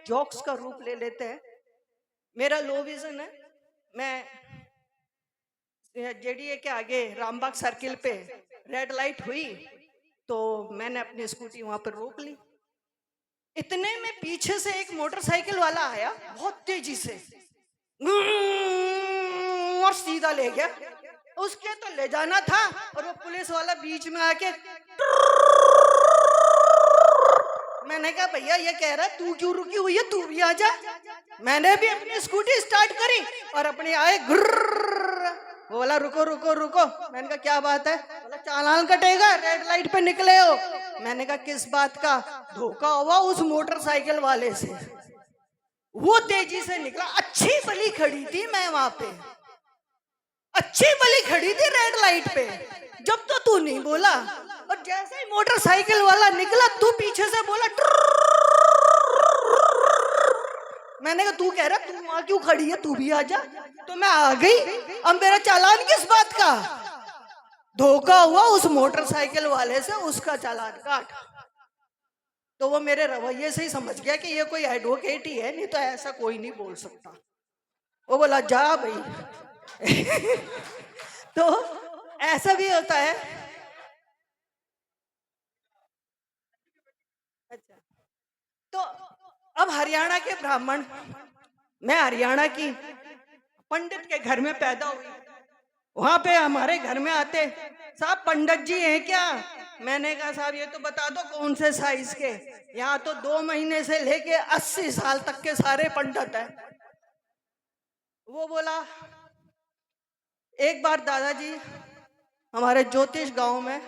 Jokes का रूप ले लेते हैं। मेरा लो विजन है। मैं जेडीए के आगे रामबाग सर्किल पे रेड लाइट हुई तो मैंने अपनी स्कूटी वहां पर रोक ली। इतने में पीछे से एक मोटरसाइकिल वाला आया बहुत तेजी से और सीधा ले गया। उसके तो ले जाना था और वो पुलिस वाला बीच में आके, मैंने कहा भैया ये कह रहा है तू क्यों रुकी हुई है, तू भी आ जा। मैंने भी अपनी स्कूटी स्टार्ट करी और अपने आए बोला रुको रुको रुको। मैंने कहा क्या बात है? बोला चालान कटेगा, रेड लाइट पे निकले हो। मैंने कहा किस बात का? धोखा हुआ उस मोटरसाइकिल वाले से, वो तेजी से निकला। अच्छी भली खड़ी थी मैं वहां पे, अच्छी भली खड़ी थी रेड लाइट पे, जब तो तू नहीं बोला। और जैसे ही मोटरसाइकिल वाला निकला तू पीछे से बोला मैंने कहा तू कह रहा तू वहां क्यों खड़ी है, तू भी आ जा। तो मैं आ गई। अब मेरा चालान किस बात का? धोखा हुआ उस मोटरसाइकिल वाले से, उसका चालान काट। तो वो मेरे रवैये से ही समझ गया कि ये कोई एडवोकेट ही है, नहीं तो ऐसा कोई नहीं बोल सकता। वो बोला जा भाई। तो ऐसा भी होता है। अच्छा, तो अब हरियाणा के ब्राह्मण, मैं हरियाणा की पंडित के घर में पैदा हुई। वहां पे हमारे घर में आते, साहब पंडित जी हैं क्या? मैंने कहा साहब ये तो बता दो कौन से साइज के। यहाँ तो 2 महीने से लेके 80 साल तक के सारे पंडित हैं। वो बोला एक बार दादाजी हमारे ज्योतिष गांव में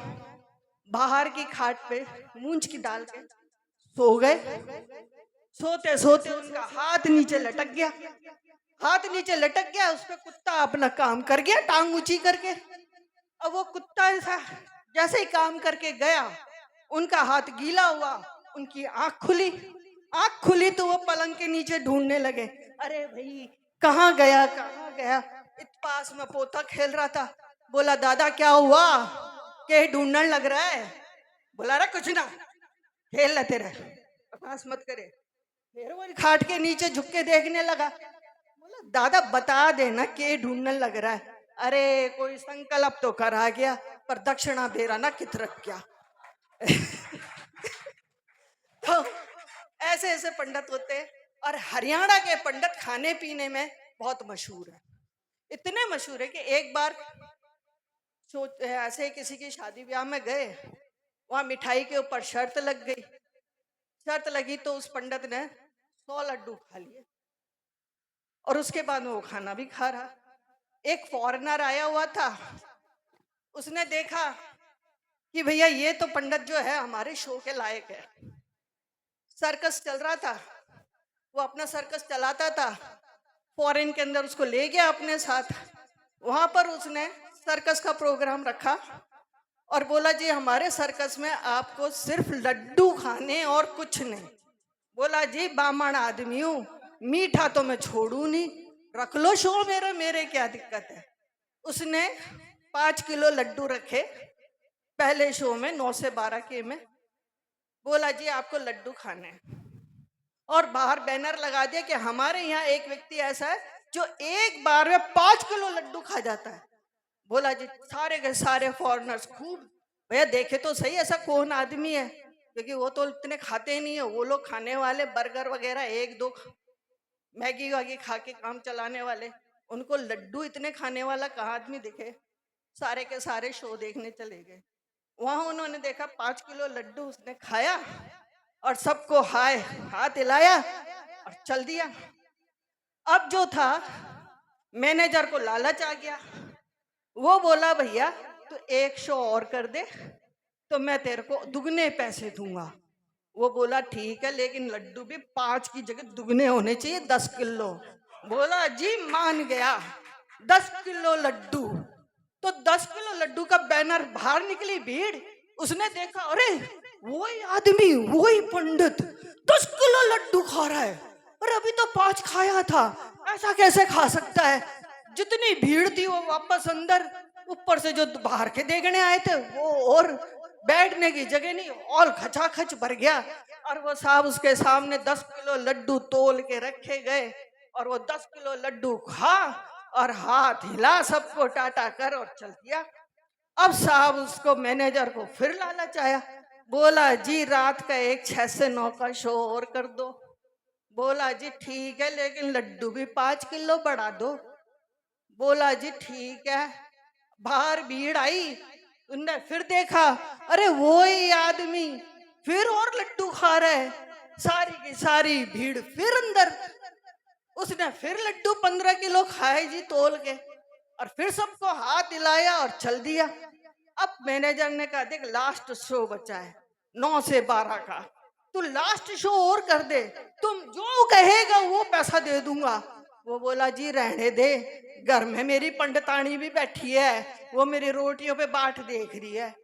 बाहर की खाट पे मूंछ की डाल के सो गए। सोते सोते उनका हाथ नीचे लटक गया, हाथ नीचे लटक गया, उस पे कुत्ता अपना काम कर गया टांग ऊंची करके। अब वो कुत्ता ऐसा जैसे ही काम करके गया, उनका हाथ गीला हुआ, उनकी आंख खुली। आंख खुली तो वो पलंग के नीचे ढूंढने लगे, अरे भाई कहाँ गया कहाँ गया। पास में पोता खेल रहा था। बोला दादा क्या हुआ, के ढूंढने लग रहा है? बोला अरे कुछ ना, खेल लेते रहे, बकवास मत करे। फिर वो खाट के नीचे झुक के देखने लगा। बोला दादा बता देना के ढूंढने लग रहा है। अरे कोई संकल्प तो करा गया पर दक्षिणा दे रहा ना कितरक क्या। तो ऐसे ऐसे पंडित होते हैं। और हरियाणा के पंडित खाने पीने में बहुत मशहूर है। इतने मशहूर है कि एक बार ऐसे किसी की शादी ब्याह में गए, वहां मिठाई के ऊपर शर्त लग गई। शर्त लगी तो उस पंडित ने 100 लड्डू खा लिए और उसके बाद वो खाना भी खा रहा। एक फॉरेनर आया हुआ था, उसने देखा कि भैया ये तो पंडित जो है हमारे शो के लायक है। सर्कस चल रहा था, वो अपना सर्कस चलाता था, फॉरेन के अंदर उसको ले गया अपने साथ। वहां पर उसने सर्कस का प्रोग्राम रखा और बोला जी हमारे सर्कस में आपको सिर्फ लड्डू खाने और कुछ नहीं। बोला जी बामण आदमी हूं, मीठा तो मैं छोड़ू नहीं, रख लो शो मेरा, मेरे क्या दिक्कत है। उसने 5 किलो लड्डू रखे पहले शो में 9 से 12 के में। बोला जी आपको लड्डू खाने हैं और बाहर बैनर लगा दिया कि हमारे यहाँ एक व्यक्ति ऐसा है जो एक बार में 5 किलो लड्डू खा जाता है। बोला जी सारे के सारे फॉरेनर्स खूब, भैया देखे तो सही ऐसा कौन आदमी है, क्योंकि वो तो इतने खाते ही नहीं है। वो लोग खाने वाले बर्गर वगैरह 1-2 मैगी वैगी खा के काम चलाने वाले, उनको लड्डू इतने खाने वाला कहाँ आदमी दिखे। सारे के सारे शो देखने चले गए। वहां उन्होंने देखा 5 किलो लड्डू उसने खाया और सबको हाय हाथ हिलाया और चल दिया। अब जो था मैनेजर को लालच आ गया, वो बोला भैया तो 1 शो और कर दे तो मैं तेरे को दुगने पैसे दूंगा। वो बोला ठीक है लेकिन लड्डू भी 5 की जगह दुगने होने चाहिए, 10 किलो। बोला जी मान गया। 10 किलो लड्डू, तो 10 किलो लड्डू का बैनर, बाहर निकली भीड़। उसने देखा अरे वही आदमी वही पंडित 10 किलो लड्डू खा रहा है, अरे अभी तो 5 खाया था, ऐसा कैसे खा सकता है। जितनी भीड़ थी वो वापस अंदर, ऊपर से जो बाहर के देखने आए थे वो, और बैठने की जगह नहीं, और खचाखच भर गया। और वो साहब उसके सामने 10 किलो लड्डू तोल के रखे गए और वो 10 किलो लड्डू खा और हाथ हिला, सबको टाटा कर और चल दिया। अब साहब उसको मैनेजर को फिर लालच आया, बोला जी रात का एक 6 से 9 का शो और कर दो। बोला जी ठीक है, लेकिन लड्डू भी 5 किलो बढ़ा दो। बोला जी ठीक है। बाहर भीड़ आई, उनने फिर देखा, अरे वो ही आदमी फिर और लड्डू खा रहा है। सारी की सारी भीड़ फिर अंदर। उसने फिर लड्डू 15 किलो खाए जी तोल के, और फिर सबको हाथ हिलाया और चल दिया। अब मैनेजर ने कहा देख लास्ट शो बचा है 9 से 12 का, तू लास्ट शो और कर दे, तुम जो कहेगा वो पैसा दे दूंगा। वो बोला जी रहने दे, घर में मेरी पंडितानी भी बैठी है, वो मेरी रोटियों पे बाट देख रही है।